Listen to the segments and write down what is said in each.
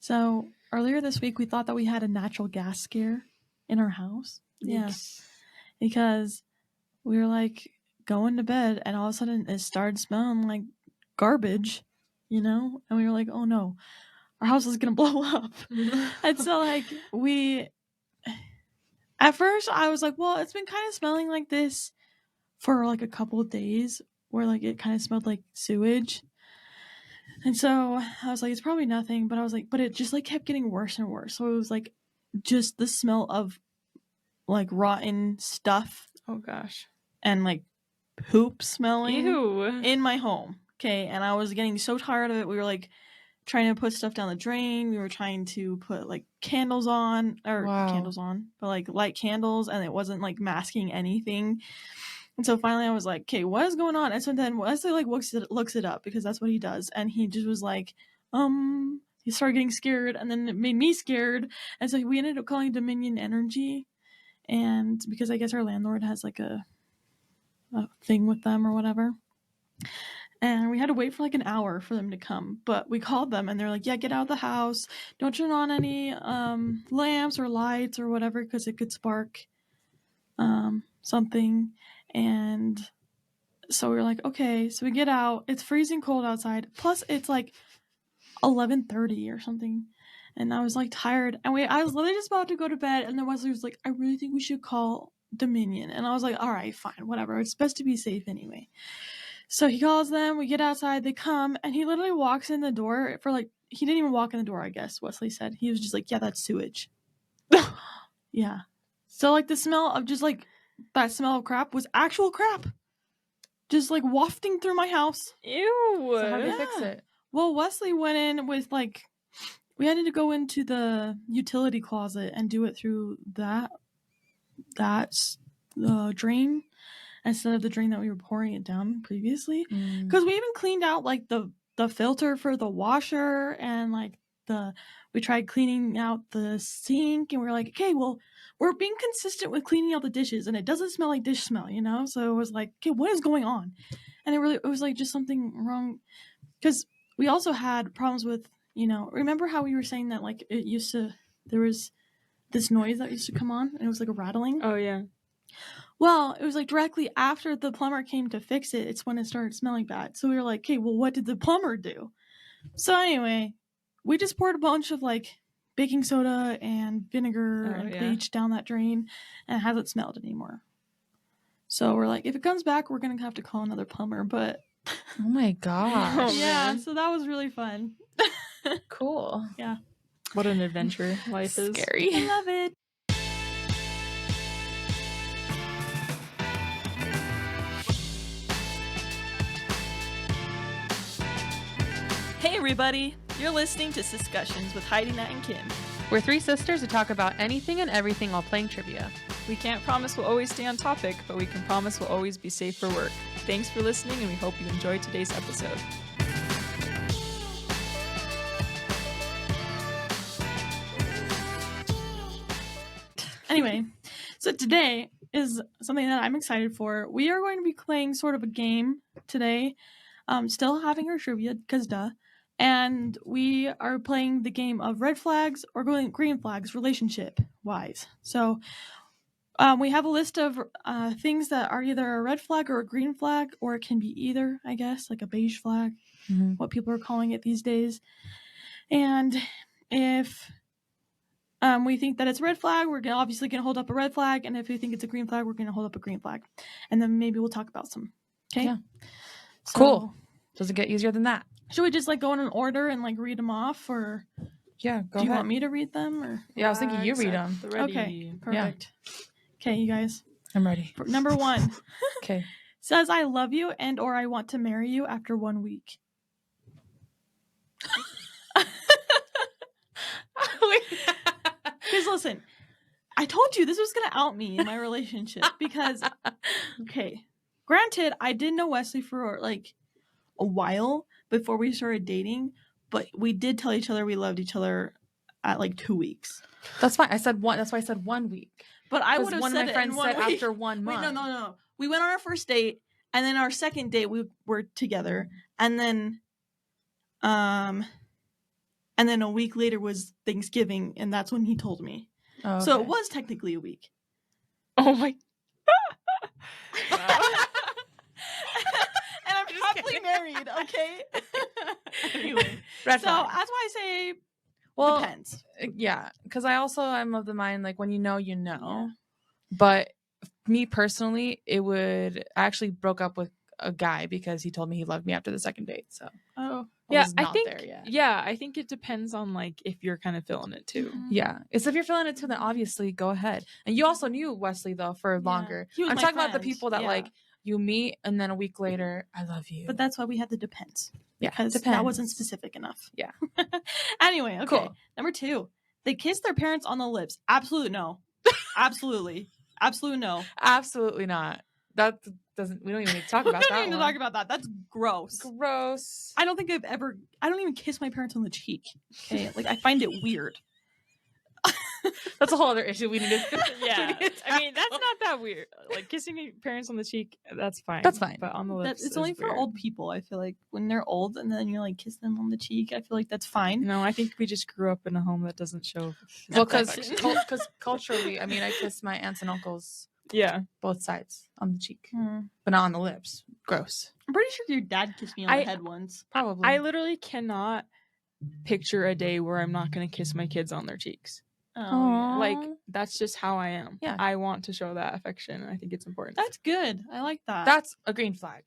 So earlier this week, we thought that we had a natural gas scare in our house. Yes. Yeah. Because we were like going to bed and all of a sudden it started smelling like garbage, and we were like, oh no, our house is going to blow up. And so like at first I was like, well, it's been kind of smelling like this for like a couple of days where like it kind of smelled like sewage. And so I was like, it's probably nothing, but I was like, but it just like kept getting worse and worse. So it was like just the smell of like rotten stuff. Oh gosh. And like poop smelling Ew. in my home. Okay. And I was getting so tired of it. We were like trying to put stuff down the drain. We were trying to put like candles on, but like light candles, and it wasn't like masking anything. And so finally I was like, okay, what is going on? And so then Wesley like looks it up because that's what he does. And he just was like, he started getting scared, and then it made me scared. And so we ended up calling Dominion Energy. And because I guess our landlord has like a thing with them or whatever. And we had to wait for like an hour for them to come. But we called them and they're like, yeah, get out of the house. Don't turn on any lamps or lights or whatever because it could spark something. And so we were like, okay. So we get out. It's freezing cold outside. Plus it's like 11:30 or something. And I was like tired. And I was literally just about to go to bed. And then Wesley was like, I really think we should call Dominion. And I was like, all right, fine, whatever. It's best to be safe anyway. So he calls them, we get outside, they come, and he literally walks in the door for like, he didn't even walk in the door, I guess, Wesley said. He was just like, yeah, that's sewage. Yeah. So like the smell of just like, that smell of crap was actual crap. Just like wafting through my house. Ew. So how'd they fix it? Well, Wesley went in with like, we had to go into the utility closet and do it through that drain instead of the drain that we were pouring it down previously. Because we even cleaned out like the filter for the washer, and like we tried cleaning out the sink, and we were like, okay, well, we're being consistent with cleaning out the dishes and it doesn't smell like dish smell, so it was like, okay, what is going on? And it was like just something wrong, because we also had problems with, remember how we were saying that like there was this noise that used to come on and it was like a rattling. Oh yeah. Well, it was like directly after the plumber came to fix it, it's when it started smelling bad. So we were like, okay, well, what did the plumber do? So anyway, we just poured a bunch of like baking soda and vinegar and bleach down that drain, and it hasn't smelled anymore. So we're like, if it comes back, we're going to have to call another plumber, but... Oh my gosh. Yeah, so that was really fun. Cool. Yeah. What an adventure life is. Scary. I love it. Hey everybody, you're listening to Siscussions with Heidi, Nat, and Kim. We're three sisters who talk about anything and everything while playing trivia. We can't promise we'll always stay on topic, but we can promise we'll always be safe for work. Thanks for listening, and we hope you enjoyed today's episode. Anyway, so today is something that I'm excited for. We are going to be playing sort of a game today. Still having our trivia, because duh. And we are playing the game of red flags or green flags relationship-wise. So we have a list of things that are either a red flag or a green flag, or it can be either, I guess, like a beige flag, what people are calling it these days. And if we think that it's a red flag, we're obviously going to hold up a red flag. And if we think it's a green flag, we're going to hold up a green flag. And then maybe we'll talk about some. Okay? Yeah. So, cool. Does it get easier than that? Should we just like go in an order and like read them off, or yeah, do you want me to read them? Or yeah, I was thinking you read them. Okay, perfect. Okay, you guys. I'm ready. Number 1. Okay. Says I love you and or I want to marry you after 1 week. Because listen, I told you this was gonna out me in my relationship because okay, granted, I did know Wesley for like a while before we started dating, but we did tell each other we loved each other at like 2 weeks. That's fine. I said one. That's why I said 1 week. But I would have one said of my friends said week. after 1 month. Wait, no. We went on our first date, and then our second date we were together, and then And then a week later was Thanksgiving, and that's when he told me. Oh, So okay. it was technically a week. Oh my. And I'm happily married, okay? Anyway. Red So flag. that's why I say Well, depends. yeah, because I also am of the mind, like, when you know, you know. Yeah. But me personally, I actually broke up with a guy because he told me he loved me after the second date. So Oh. I Yeah, was not there yet. Yeah, I think it depends on like if you're kind of feeling it too. Mhm. Yeah. It's if you're feeling it too, then obviously go ahead. And you also knew Wesley though for Yeah. longer. He was I'm my talking about the friend, people that yeah. like you meet and then a week later, I love you. But that's why we had the depends. Yeah, Because that depends. wasn't specific enough. Yeah. Anyway, okay. Cool. Number 2. They kiss their parents on the lips. Absolute no. Absolutely. Absolute no. Absolutely not. That doesn't. We don't even need to talk about We that don't need to one. talk about that. That's gross. Gross. I don't think I don't even kiss my parents on the cheek. Okay? Like, I find it weird. That's a whole other issue we need to. Yeah, I mean that's not that weird. Like kissing your parents on the cheek, that's fine. That's fine. But on the lips, It's is only for weird. old people. I feel like when they're old and then you're like kiss them on the cheek, I feel like that's fine. No, I think we just grew up in a home that doesn't show. Well, because affection. culturally, I mean, I kiss my aunts and uncles Yeah, both sides on the cheek, Hmm. but not on the lips. Gross. I'm pretty sure your dad kissed me on the head once. Probably. I literally cannot picture a day where I'm not going to kiss my kids on their cheeks. Oh, Aw. Like that's just how I am. Yeah. I want to show that affection. And I think it's important. That's good. I like that. That's a green flag.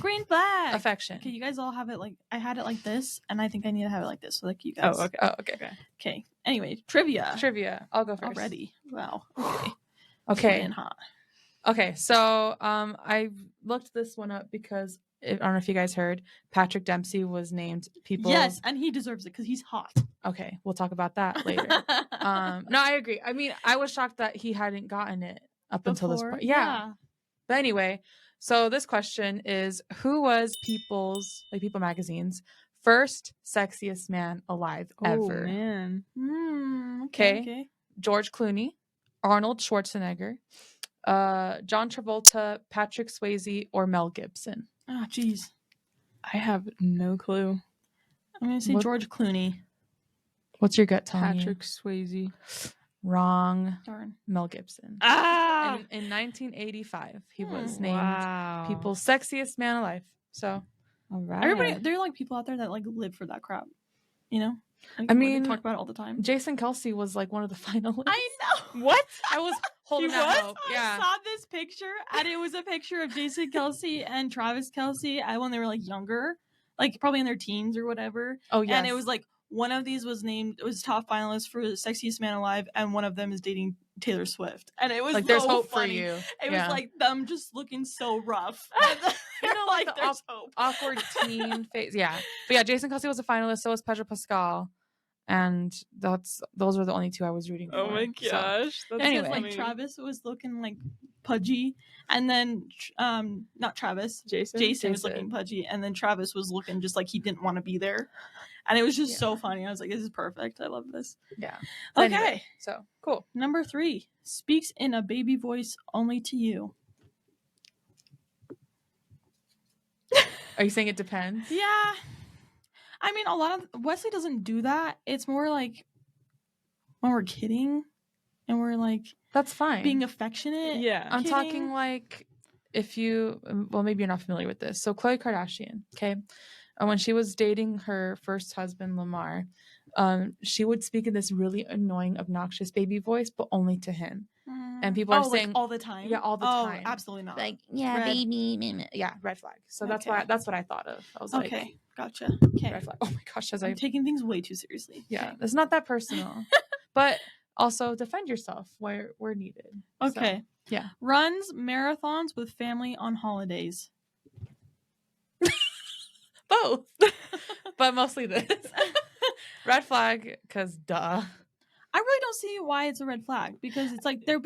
green flag. Affection. Okay, you guys all have it like I had it like this, and I think I need to have it like this. So like you guys. Oh, okay. Oh, okay. Okay. Anyway, trivia. Trivia. I'll go first. Already. Wow. Okay. Okay. Getting hot. Okay. So I looked this one up because I don't know if you guys heard Patrick Dempsey was named people. Yes, and he deserves it because he's hot. Okay, we'll talk about that later. No, I agree. I mean, I was shocked that he hadn't gotten it up until this Before? point. Yeah. But anyway, so this question is who was People Magazine's first sexiest man alive ever? Oh man. Okay. George Clooney, Arnold Schwarzenegger, John Travolta, Patrick Swayze, or Mel Gibson? Oh, jeez. I have no clue. I'm gonna say What- George Clooney. What's your gut telling you? Patrick Swayze. Wrong. Darn. Mel Gibson. Ah. In 1985, he was Hmm. named Wow. People's Sexiest Man Alive. So, All right. Everybody, there are like people out there that like live for that crap. You know. Like, I where mean, they talk about it all the time. Jason Kelsey was like one of the finalists. I know. What? I was holding He that was? hope. Yeah. I saw this picture, and it was a picture of Jason Kelsey and Travis Kelsey when they were like younger, like probably in their teens or whatever. Oh, yes. And it was like one of these was top finalist for the Sexiest Man Alive, and one of them is dating Taylor Swift. And it was like there's so hope funny. for you. It Yeah. was like them just looking so rough. You know, like the there's hope. awkward teen phase. Yeah. But yeah, Jason Kelsey was a finalist. So was Pedro Pascal. And those were the only two I was rooting for. Oh my So, gosh. That's Anyway. Because like Travis was looking like pudgy, and then not Travis, Jason was looking pudgy, and then Travis was looking just like he didn't want to be there, and it was just so funny. I was like, this is perfect. I love this. yeah. Okay, Anyway, so cool. number 3 speaks in a baby voice only to you. Are you saying it depends? Yeah, I mean a lot of Wesley doesn't do that. It's more like when we're kidding, and we're like That's fine. being affectionate. Yeah. I'm kidding. talking like if you, well, maybe you're not familiar with this. So Khloe Kardashian, okay, when she was dating her first husband Lamar, she would speak in this really annoying, obnoxious baby voice, but only to him. And people are saying like all the time. Yeah, all the time. Absolutely not. like, yeah, Red. baby, yeah, red flag. So that's Okay. that's what I thought of. I was like, Okay, gotcha. Okay, red flag. Oh my gosh, I'm taking things way too seriously. yeah, it's not that personal, but also defend yourself where needed. So, Okay. yeah. Runs marathons with family on holidays. both, but mostly this. Red flag, because duh. I really don't see why it's a red flag, because it's like they're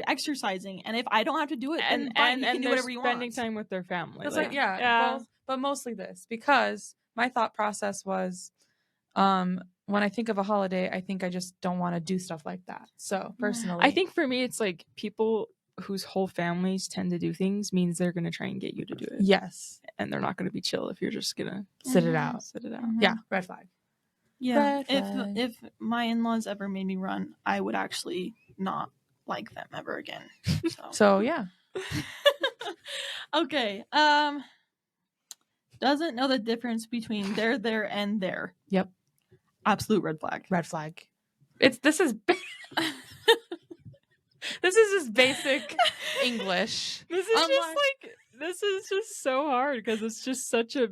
exercising, and if I don't have to do it, then fine, you can do they're whatever you spending want. time with their family. That's like, like, yeah, both, but mostly this, because my thought process was, when I think of a holiday, I think I just don't want to do stuff like that. So personally, I think for me, it's like people whose whole families tend to do things means they're going to try and get you to do it. yes, And they're not going to be chill if you're just going to sit it out. sit it out. Mhm. Yeah, red flag. Yeah. Red flag. If my in-laws ever made me run, I would actually not like them ever again. So yeah. Okay. Doesn't know the difference between there, and there. Yep. Absolute red flag. Red flag. This is just basic English. This is just so hard because it's just such a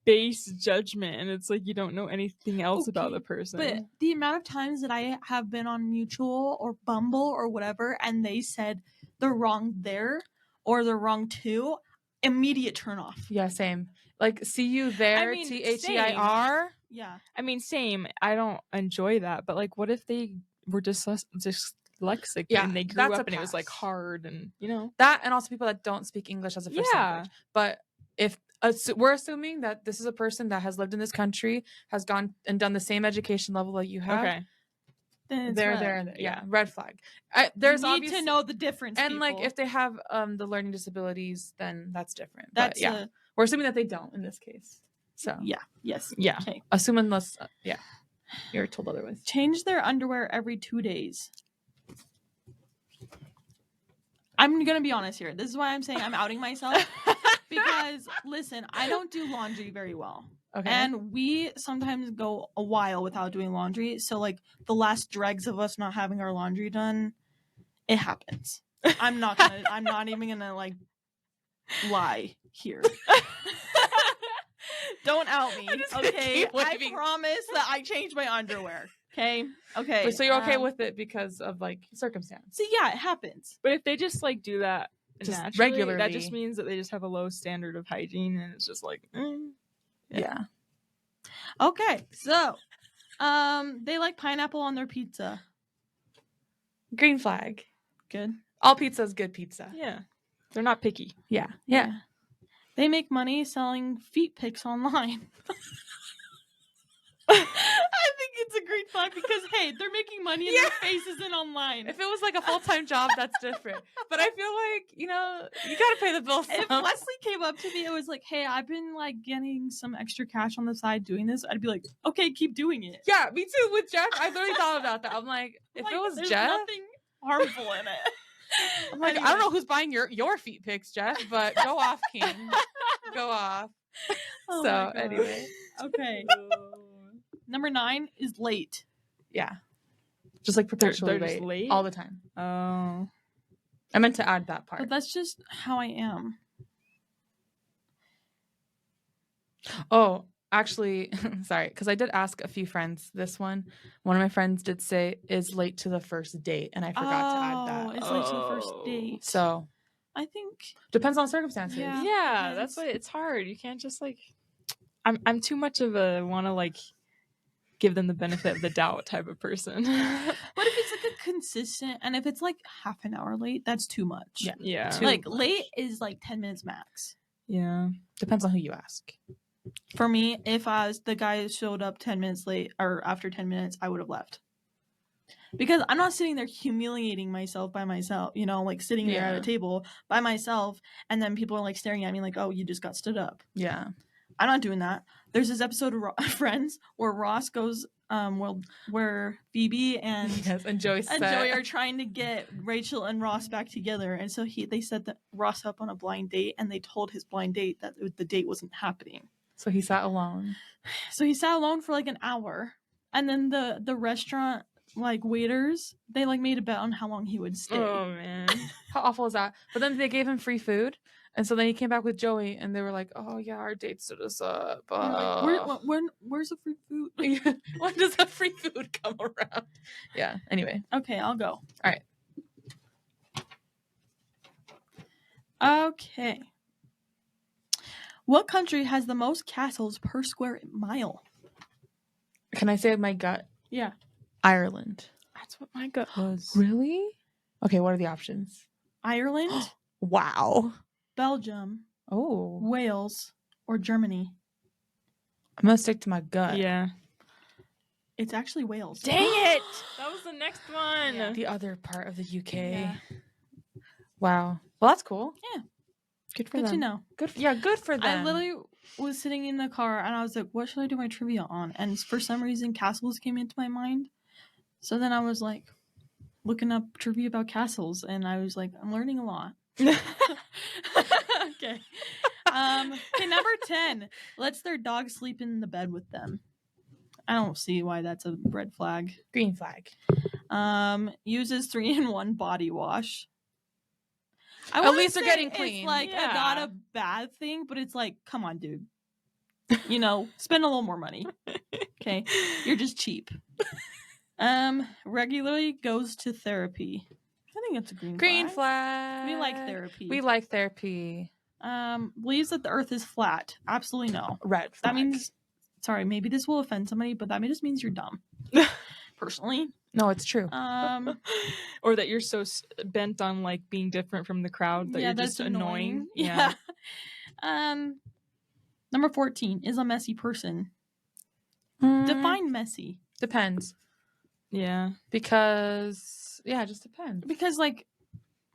base judgment, and it's like you don't know anything else about the person. But the amount of times that I have been on Mutual or Bumble or whatever, and they said they're wrong there or they're wrong too, immediate turn off. Yeah, same. Like, see you there, THEIR. Yeah. I mean, same. I don't enjoy that, but like, what if they were dyslexic and they grew up and it was like hard and that, and also people that don't speak English as a first language. But if we're assuming that this is a person that has lived in this country, has gone and done the same education level that you have, okay, then there. Yeah, red flag. There's you need to know the difference, and people. like if they have the learning disabilities, then that's different. That's but, we're assuming that they don't in this case. So yes, okay. Assume unless you're told otherwise. Change their underwear every 2 days. I'm gonna be honest here. This is why I'm saying I'm outing myself. Because listen, I don't do laundry very well. Okay. And we sometimes go a while without doing laundry. So like the last dregs of us not having our laundry done, it happens. I'm not even gonna like lie here. Don't out me. Okay. I promise that I changed my underwear. Okay. So you're okay with it because of like circumstance. So yeah, it happens. But if they just like do that just naturally, regularly, that just means that they just have a low standard of hygiene, and it's just like, yeah. Okay, so, they like pineapple on their pizza. Green flag. Good. All pizza is good pizza. Yeah, they're not picky. Yeah. They make money selling feet pics online. I think it's a green flag because hey, they're making money and their face isn't online. If it was like a full-time job, that's different. But I feel like, you gotta pay the bills. If Leslie came up to me and was like, hey, I've been like getting some extra cash on the side doing this, I'd be like, okay, keep doing it. Yeah, me too. With Jeff, I literally thought about that. I'm like, if it was there's Jeff, nothing harmful in it. I'm like, I don't know who's buying your feet pics, Jeff, but go off, King. Go off. Oh so anyway. Okay. Number 9 is late. Yeah. Just like perpetually they're just late all the time. Oh. I meant to add that part. But that's just how I am. Oh, actually, sorry, because I did ask a few friends this one. One of my friends did say is late to the first date, and I forgot to add that. It's late to the first date. So I think depends on circumstances. Yeah, that's why it's hard. You can't just like I'm too much of a wanna like give them the benefit of the doubt type of person. But if it's like a consistent, and if it's like half an hour late, that's too much. Yeah. Like late is like 10 minutes max. Yeah. Depends on who you ask. For me, if the guy showed up 10 minutes late or after 10 minutes, I would have left. Because I'm not sitting there humiliating myself by myself, like sitting there at a table by myself, and then people are like staring at me like, oh, you just got stood up. Yeah. I'm not doing that. There's this episode of Friends where Ross goes, where Phoebe and Joey are trying to get Rachel and Ross back together, and so they set Ross up on a blind date, and they told his blind date that the date wasn't happening. So he sat alone. So he sat alone for like an hour, and then the restaurant like waiters, they like made a bet on how long he would stay. Oh man, how awful is that? But then they gave him free food. And so then he came back with Joey, and they were like, "Oh yeah, our date stood us up. Where's the free food? When does the free food come around?" Yeah. Anyway. Okay, I'll go. All right. Okay. What country has the most castles per square mile? Can I say my gut? Yeah. Ireland. That's what my gut was. Really? Okay. What are the options? Ireland. Wow. Belgium, oh, Wales, or Germany? I'm gonna stick to my gut. Yeah. It's actually Wales. Dang it! That was the next one. Yeah. The other part of the UK. Yeah. Wow. Well, that's cool. Yeah. Good for them. Good to know. Good for them. I literally was sitting in the car and I was like, what should I do my trivia on? And for some reason, castles came into my mind. So then I was like looking up trivia about castles, and I was like, I'm learning a lot. Okay. Okay, number 10 lets their dog sleep in the bed with them. I don't see why that's a red flag. Green flag. Uses 3-in-1 body wash. At least they're getting clean. It's like not a bad thing, but it's like, come on, dude. You know, spend a little more money. Okay, you're just cheap. Regularly goes to therapy. I think that's a green flag. We like therapy. We like therapy. Believes that the earth is flat. Absolutely no. Red flag. That means, sorry, maybe this will offend somebody, but that just means you're dumb. Personally. No, it's true. Or that you're so bent on like being different from the crowd that you're just annoying. Yeah. Number 14 is a messy person. Define messy. Depends. Yeah. Because it just depends. Because like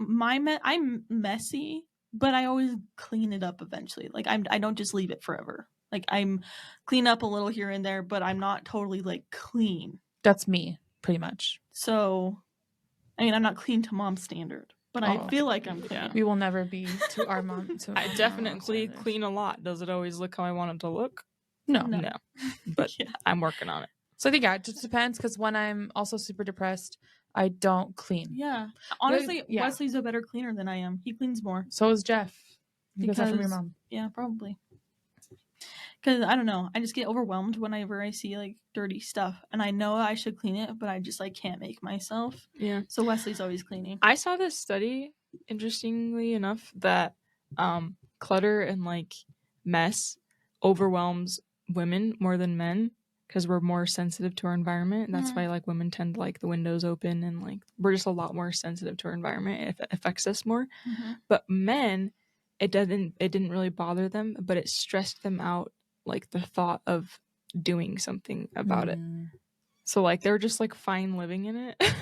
I'm messy, but I always clean it up eventually. Like I don't just leave it forever. Like I'm clean up a little here and there, but I'm not totally like clean. That's me, pretty much. So, I mean, I'm not clean to mom's standard, but I feel like I'm clean. Yeah. We will never be to our mom. I definitely clean a lot. Does it always look how I want it to look? No. But I'm working on it. So I think it just depends, because when I'm also super depressed, I don't clean. Yeah. Honestly, Wesley's a better cleaner than I am. He cleans more. So is Jeff. Because that's from your mom. Yeah, probably. Because I don't know, I just get overwhelmed whenever I see like dirty stuff, and I know I should clean it, but I just like can't make myself. Yeah. So Wesley's always cleaning. I saw this study, interestingly enough, that clutter and like mess overwhelms women more than men, because we're more sensitive to our environment, and that's why like women tend to like the windows open, and like we're just a lot more sensitive to our environment. It affects us more. But men, it didn't really bother them, but it stressed them out, like the thought of doing something about it. So like they were just like fine living in it.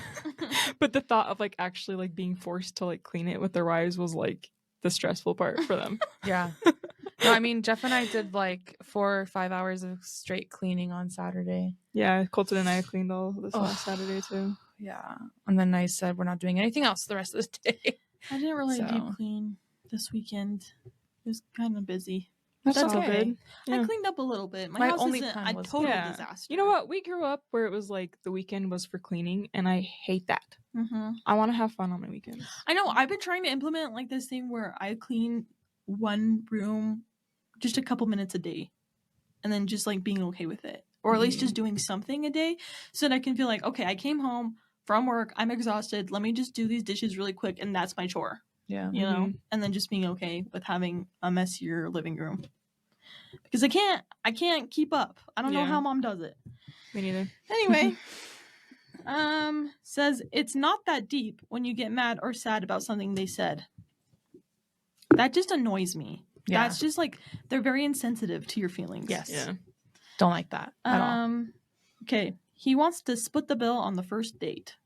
But the thought of like actually like being forced to like clean it with their wives was like the stressful part for them. Yeah. No, I mean, Jeff and I did like 4 or 5 hours of straight cleaning on Saturday. Yeah, Colton and I cleaned all this last Saturday too. Yeah. And then I said we're not doing anything else the rest of the day. I didn't really deep clean this weekend. It was kind of busy. That's all okay. good. I cleaned up a little bit. My house only isn't plan a was- total disaster. You know what? We grew up where it was like the weekend was for cleaning, and I hate that. I want to have fun on my weekends. I know. I've been trying to implement like this thing where I clean one room just a couple minutes a day, and then just like being okay with it, or at least just doing something a day, so that I can feel like, okay, I came home from work, I'm exhausted, let me just do these dishes really quick, and that's my chore. Yeah. You know, and then just being okay with having a messier living room, because I can't keep up. I don't know how mom does it. Me neither. Anyway, says it's not that deep when you get mad or sad about something they said. That just annoys me. Yeah. That's just like they're very insensitive to your feelings. Yes. Yeah. Don't like that at all. Okay. He wants to split the bill on the first date.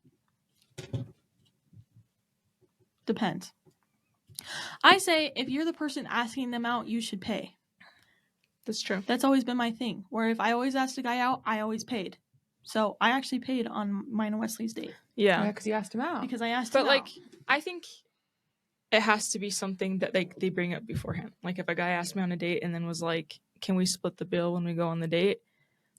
Depends. I say if you're the person asking them out, you should pay. That's true. That's always been my thing. Where if I always asked a guy out, I always paid. So I actually paid on mine and Wesley's date. Yeah. Because you asked him out. Because I asked him But like, out. I think it has to be something that they bring up beforehand. Like if a guy asked me on a date and then was like, can we split the bill when we go on the date?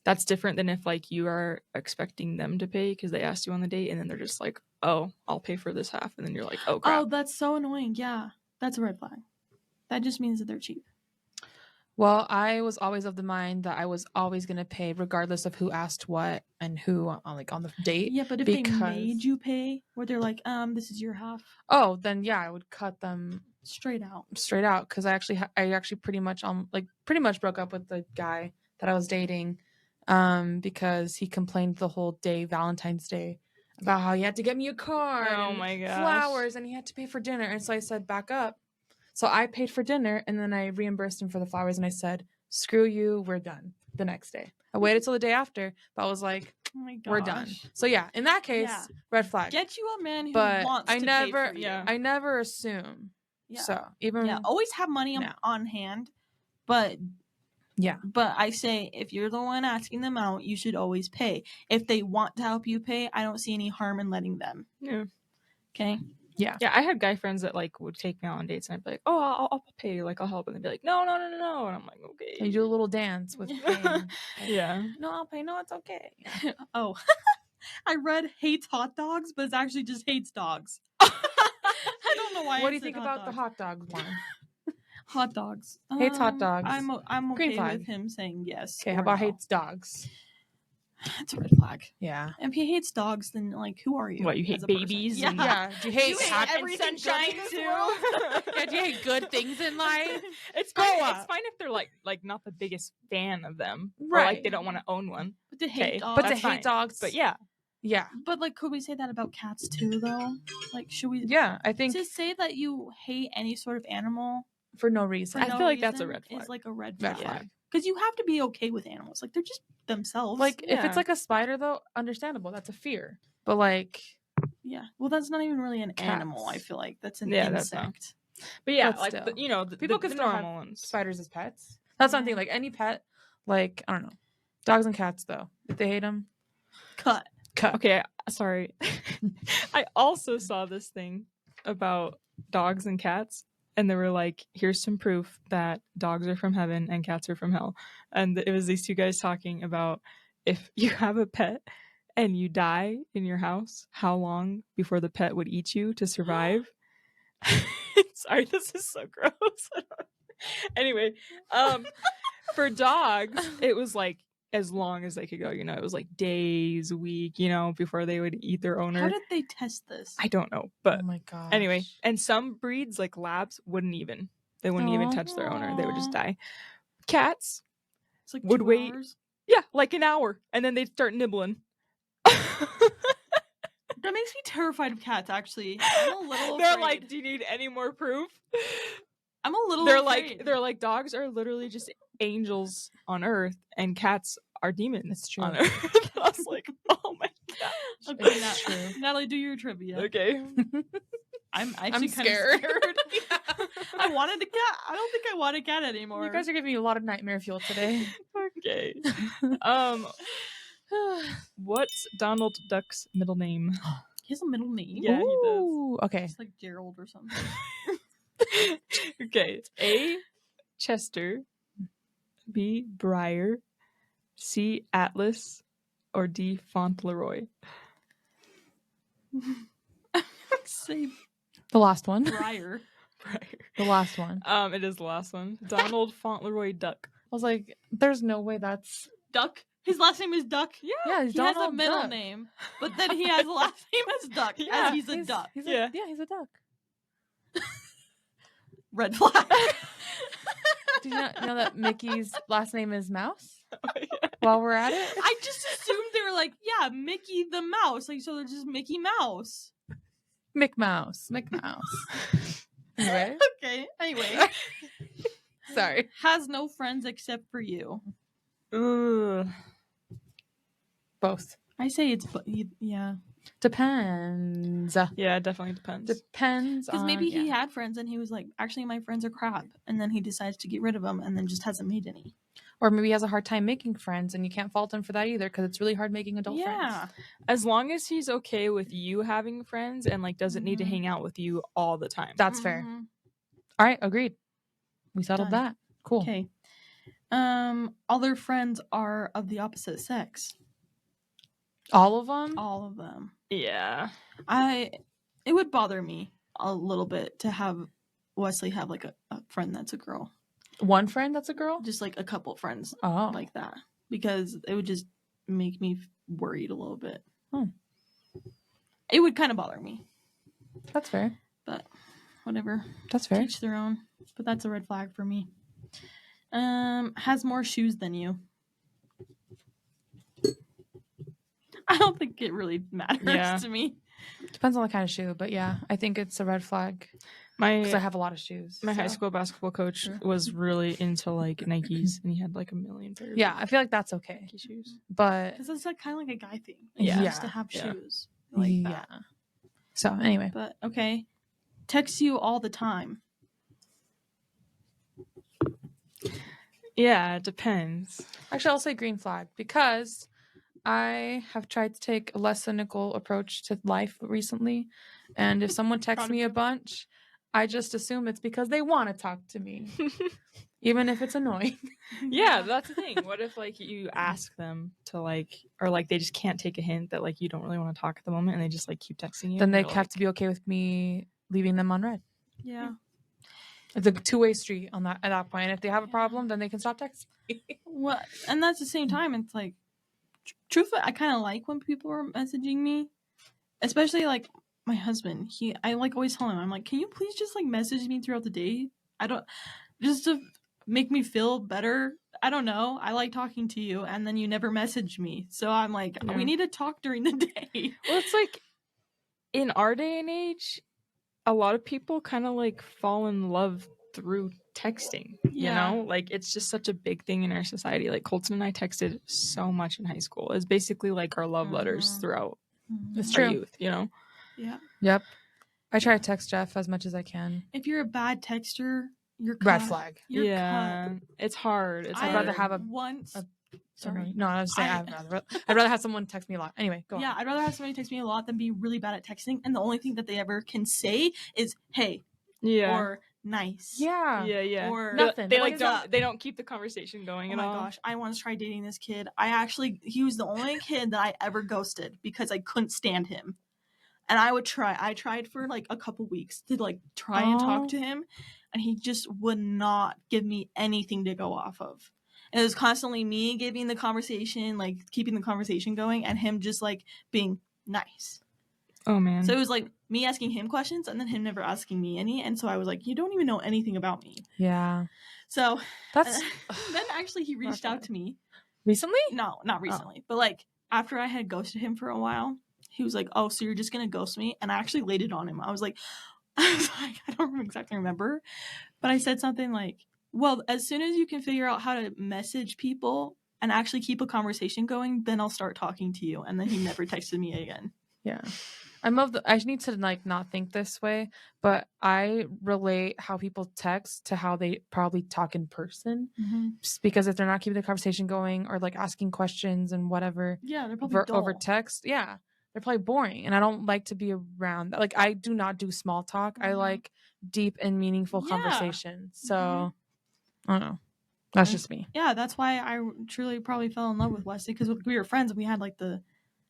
That's different than if like you are expecting them to pay because they asked you on the date and then they're just like, oh, I'll pay for this half. And then you're like, oh, crap. Oh, that's so annoying. Yeah. That's a red flag. That just means that they're cheap. Well, I was always of the mind that I was always going to pay regardless of who asked what and who on the date. Yeah, but if they made you pay, where they're like, this is your half. Oh, then yeah, I would cut them straight out. Because I actually pretty much broke up with the guy that I was dating, because he complained the whole day, Valentine's Day, about how he had to get me a card, my gosh, flowers, and he had to pay for dinner. And so I said, back up. So I paid for dinner, and then I reimbursed him for the flowers, and I said, screw you, we're done the next day. I waited till the day after, but I was like, oh my gosh, we're done. So yeah, in that case, red flag. Get you a man who but wants to pay for you. I never assume. Yeah. So even always have money on hand, but Yeah. But I say, if you're the one asking them out, you should always pay. If they want to help you pay, I don't see any harm in letting them. Yeah. Okay? Yeah. Yeah, I had guy friends that like would take me out on dates and I'd be like, oh, I'll pay, like I'll help, and they'd be like, no, and I'm like, okay. You do a little dance with paying. Yeah. No, I'll pay. No, it's okay. Oh. I read hates hot dogs, but it's actually just hates dogs. I don't know why. What do you think about the hot dogs one? Hot dogs? Hates hot dogs. I'm Green okay flag. with him saying yes. Okay, or how about no. hates dogs? It's a red flag. Yeah. If he hates dogs, then like, who are you? What, you as hate a person? babies? Yeah. And- Yeah. Do you hate, You hate happy everything good sunshine in this too? world? Yeah, do you hate good things in life? It's Grow fine. up. It's fine if they're like not the biggest fan of them, or Right. like they don't want to own one. But to Okay, hate dogs. But to That's hate fine. dogs. But yeah, Yeah. But like, could we say that about cats too, though? Like, should we? Yeah. I think To say that you hate any sort of animal for no reason. for I no feel like that's a reason red flag. is like a red Red flag. flag. Because you have to be okay with animals. Like, they're just themselves. Like, if Yeah. it's like a spider, though, understandable. That's a fear. But like, yeah. Well, that's not even really an Cats. animal. I feel like that's an Yeah, that's insect. but yeah, But like still. people can the still have normal ones. spiders as pets. That's Yeah. something like any pet. Like, I don't know. Dogs and cats, though. If they hate them, Cut. Okay, sorry. I also saw this thing about dogs and cats, and they were like, here's some proof that dogs are from heaven and cats are from hell. And it was these two guys talking about if you have a pet and you die in your house, how long before the pet would eat you to survive? Sorry, this is so gross. Anyway, for dogs, it was like as long as they could go, it was like days, a week, before they would eat their owner. How did they test this? I don't know, but oh my gosh. anyway, and some breeds like labs wouldn't even touch their owner. They would just Aw. die. Cats, It's like would 2 wait. hours. yeah, like an hour, and then they'd start nibbling. That makes me terrified of cats. Actually, I'm a little. They're afraid. like, do you need any more proof? I'm a little. They're afraid. like dogs are literally just angels on earth, and cats are demons It's true. on earth. I was like, oh my god. Okay, It's true. Natalie, do your trivia. Okay. I'm actually kind of scared. scared. I wanted a cat. I don't think I want a cat anymore. You guys are giving me a lot of nightmare fuel today. Okay. What's Donald Duck's middle name? He has a middle name. Yeah, he does. Ooh, okay. It's like Gerald or something. Okay. A. Chester. B. Briar. C. Atlas. Or D. Fauntleroy. Say The last one. Briar. Briar. The last one. I It is the last one. Donald Fauntleroy Duck. was like, there's no way that's. Duck. His last name is Duck. Yeah, he's He has a Donald middle Duck. name, but then he has a last name as Duck, Yeah, as he's a duck. He's Yeah. He's a duck. Red flag. Did you know that Mickey's last name is Mouse? Oh, yeah. While we're at it, I just assumed they were like, yeah, Mickey the Mouse. Like, so they're just Mickey Mouse. Mick Mouse. Anyway, Okay. Anyway, sorry. has no friends except for you. Ugh. Both. I say it's, yeah. Depends. Yeah, it definitely depends. Depends. Because maybe he yeah. had friends and he was like, actually, my friends are crap. And then he decides to get rid of them and then just hasn't made any. Or maybe he has a hard time making friends, and you can't fault him for that either, because it's really hard making adult friends. As long as he's okay with you having friends and like doesn't need to Mhm. hang out with you all the time. That's fair. Mhm. All right, agreed. We settled Done. that. Cool. Okay. All their friends are of the opposite sex. All of them? All of them. Yeah. It would bother me a little bit to have Wesley have like a friend that's a girl. One friend that's a girl? Just like a couple friends Oh. like that. Because it would just make me worried a little bit. Hmm. It would kind of bother me. That's fair. But whatever. That's fair. Each their own. But that's a red flag for me. Has more shoes than you. I don't think it really matters Yeah. to me. Depends on the kind of shoe, but yeah, I think it's a red flag because I My have a lot of shoes. high so. school basketball coach Sure. was really into like Nikes, and he had like a million pairs. Yeah, of I feel like that's okay. Nike shoes. But Because it's like kind of like a guy thing. Yeah. Just to have Yeah. shoes. Like yeah. that. So anyway, But okay. Texts you all the time. Yeah, it depends. Actually, I'll say green flag because I have tried to take a less cynical approach to life recently. And if someone texts me a bunch, I just assume it's because they want to talk to me, even if it's annoying. Yeah, that's the thing. What if like you ask them to like, or like they just can't take a hint that like you don't really want to talk at the moment, and they just like keep texting you? Then they You're have like, to be okay with me leaving them on red. Yeah. It's a two-way street on that at that point. If they have a problem, then they can stop texting me. Well, and that's the same time. It's like, truthfully, I kind of like when people are messaging me, especially like my husband. I like always tell him, I'm like, can you please just like message me throughout the day? I don't, just to make me feel better. I don't know. I like talking to you, and then you never message me. So I'm like, Yeah. we need to talk during the day. well, it's like in our day and age, a lot of people kind of like fall in love through texting. You Yeah. know, like it's just such a big thing in our society. Like Colton and I texted so much in high school. It's basically like our love letters Mhm. throughout It's our true. youth. You know. Yeah. Yep. I try to text Jeff as much as I can. If you're a bad texter, you're Red cut. flag. You're yeah, cut. it's hard. It's I'd hard. rather have Sorry. No, I was saying I'd rather have someone text me a lot. Anyway, go Yeah, on. I'd rather have somebody text me a lot than be really bad at texting, and the only thing that they ever can say is "hey" Yeah. or "nice." Yeah. Or Nothing. They "What like is don't. up?" They don't keep the conversation going Oh at my all. gosh, I once tried dating this kid. He was the only kid that I ever ghosted because I couldn't stand him. And I tried for like a couple weeks to like try and talk to him, and he just would not give me anything to go off of. And it was constantly me giving the conversation, like keeping the conversation going, and him just like being nice. Oh man. So it was like me asking him questions and then him never asking me any. And so I was like, you don't even know anything about me. Yeah. So That's then actually he reached out to me. Recently? No, not recently. But like after I had ghosted him for a while, he was like, oh, so you're just gonna ghost me? And I actually laid it on him. I was like, I don't exactly remember, but I said something like, well, as soon as you can figure out how to message people and actually keep a conversation going, then I'll start talking to you. And then he never texted me again. Yeah. I need to like not think this way, but I relate how people text to how they probably talk in person. Just because if they're not keeping the conversation going or like asking questions and whatever, yeah, they're probably dull. over text, yeah, they're probably boring. And I don't like to be around that. Like I do not do small talk. I like deep and meaningful conversation. So I don't know. That's just me. Yeah, that's why I truly probably fell in love with Wesley, because we were friends and we had like the,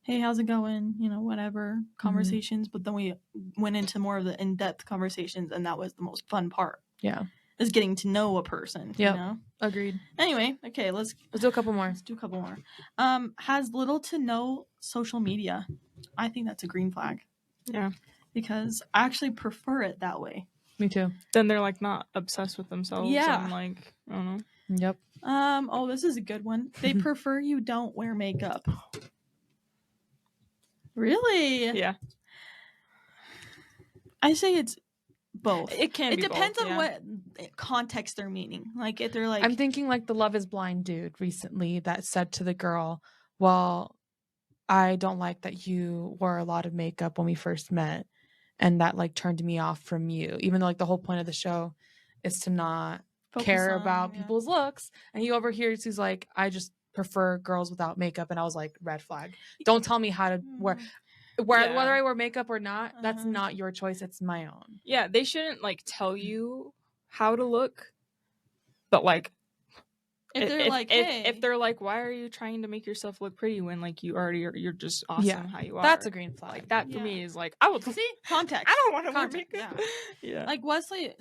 hey, how's it going? You know, whatever conversations. But then we went into more of the in-depth conversations, and that was the most fun part. Yeah. Is getting to know a person. Yep. You know? Agreed. Anyway, okay, let's do a couple more. Let's do a couple more. Has little to no social media. I think that's a green flag. Yeah. Because I actually prefer it that way. Me too. Then they're like not obsessed with themselves. Yeah. And like, I don't know. Yep. Oh, this is a good one. They prefer you don't wear makeup. Really? Yeah. I say it's both. It can be depends both, on what context they're meaning. Like if they're like, I'm thinking like the Love is Blind dude recently that said to the girl, well, I don't like that you wore a lot of makeup when we first met, and that like turned me off from you, even though like the whole point of the show is to not care about people's looks. And he overhears, he's like, I just prefer girls without makeup. And I was like, red flag. Don't tell me how to wear whether I wear makeup or not. That's not your choice. It's my own. Yeah, they shouldn't like tell you how to look, but like if they're like, hey, if they're like, why are you trying to make yourself look pretty when like you already you're just awesome how you are? That's a green flag. Like that for me is like, I would see context. I don't want to wear makeup. Yeah. Like Wesley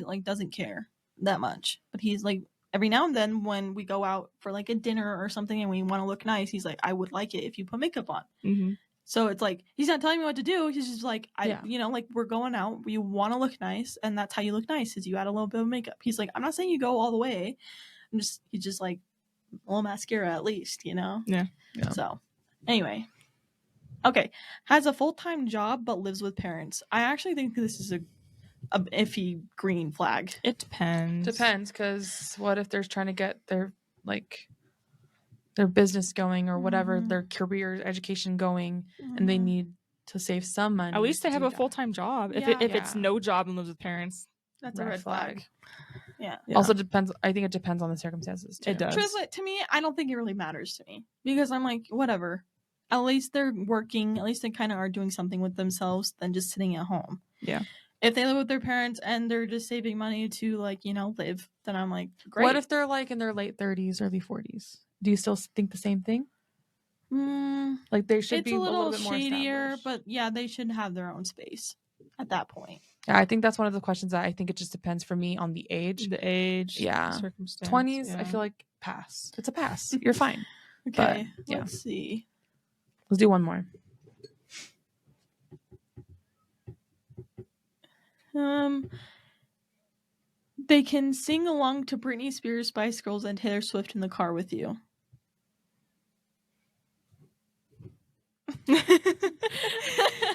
like doesn't care that much, but he's like every now and then when we go out for like a dinner or something and we want to look nice, he's like, I would like it if you put makeup on. Mm-hmm. So it's like he's not telling me what to do. He's just like, you know, like we're going out, you want to look nice, and that's how you look nice is you add a little bit of makeup. He's like, I'm not saying you go all the way. He's just like a little mascara at least, you know? Yeah. So anyway. Okay. Has a full-time job but lives with parents. I actually think this is a iffy green flag. It depends. Because what if they're trying to get their business going or whatever, their career education going, and they need to save some money. At least they have a full-time job. If it's no job and lives with parents, that's a red flag. Yeah. Also depends. I think it depends on the circumstances too. It does. Truthfully, to me, I don't think it really matters to me because I'm like, whatever. At least they're working. At least they kind of are doing something with themselves than just sitting at home. Yeah. If they live with their parents and they're just saving money to like, live, then I'm like, great. What if they're like in their late 30s, early 40s? Do you still think the same thing? Like they should be a little bit more shadier, established. but yeah, they should have their own space at that point. Yeah, I think that's one of the questions that I think it just depends for me on the age. The age, Yeah. circumstance. 20s, yeah. I feel like pass. It's a pass. You're fine. Okay, But, yeah. let's see. Let's do one more. They can sing along to Britney Spears, Spice Girls, and Taylor Swift in the car with you. I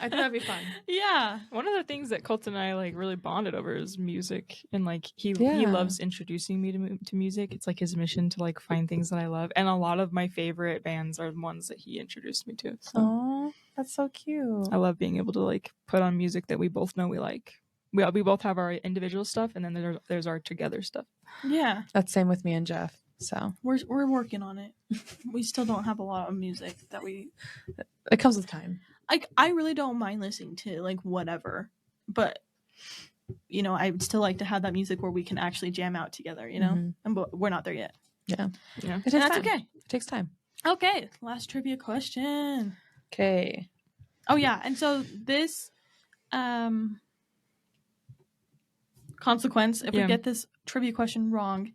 think that'd be fun. Yeah. One of the things that Colton and I like really bonded over is music, and like he Yeah. loves introducing me to music. It's like his mission to like find things that I love, and a lot of my favorite bands are the ones that he introduced me to. So Oh, that's so cute. I love being able to like put on music that we both know we like. We both have our individual stuff, and then there's our together stuff. Yeah. That's same with me and Jeff. So We're working on it. We still don't have a lot of music that we. it comes with time. Like, I really don't mind listening to like whatever, but I would still like to have that music where we can actually jam out together. And but we're not there yet. Yeah. Yeah. It takes That's time. okay. It takes time. Okay, last trivia question. Okay. Oh yeah, and so this consequence, if we get this trivia question wrong,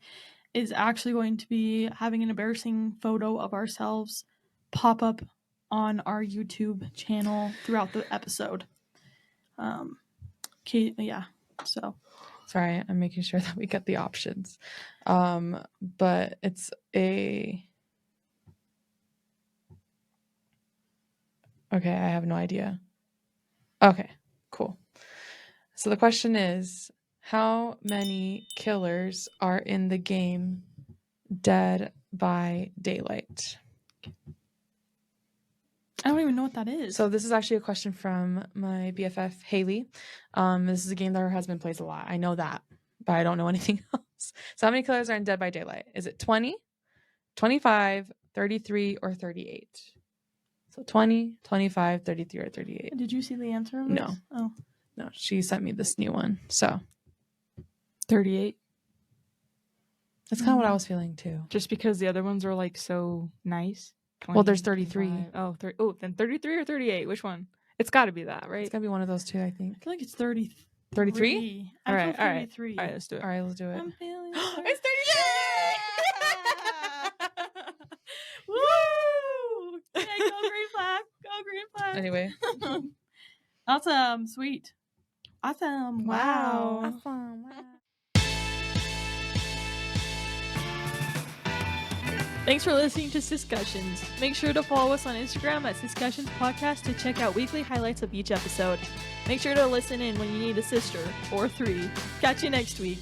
is actually going to be having an embarrassing photo of ourselves pop up on our YouTube channel throughout the episode. Okay, yeah. So Sorry, I'm making sure that we get the options. But it's a Okay, I have no idea. Okay, cool. So the question is, how many killers are in the game Dead by Daylight? I don't even know what that is. So this is actually a question from my BFF, Haley. This is a game that her husband plays a lot. I know that, but I don't know anything else. So how many killers are in Dead by Daylight? Is it 20, 25, 33, or 38? So 20, 25, 33, or 38. Did you see the answer? Of No. this? Oh. No, she sent me this new one. So 38. that's kind of what I was feeling too. Just because the other ones are like so nice. 20, Well, there's 33. 25. Oh, then 33 or 38? Which one? It's got to be that, right? It's got to be one of those two, I I think. feel like it's 33. 33? I All feel right, 33. All right, let's do it. All right, let's do it. I'm feeling It's 33! Woo! Okay, go green flag. Go green flag. Anyway. Awesome. Sweet. Awesome. Wow. Awesome. Wow. Thanks for listening to Siscussions. Make sure to follow us on Instagram at Siscussions Podcast to check out weekly highlights of each episode. Make sure to listen in when you need a sister or three. Catch you next week.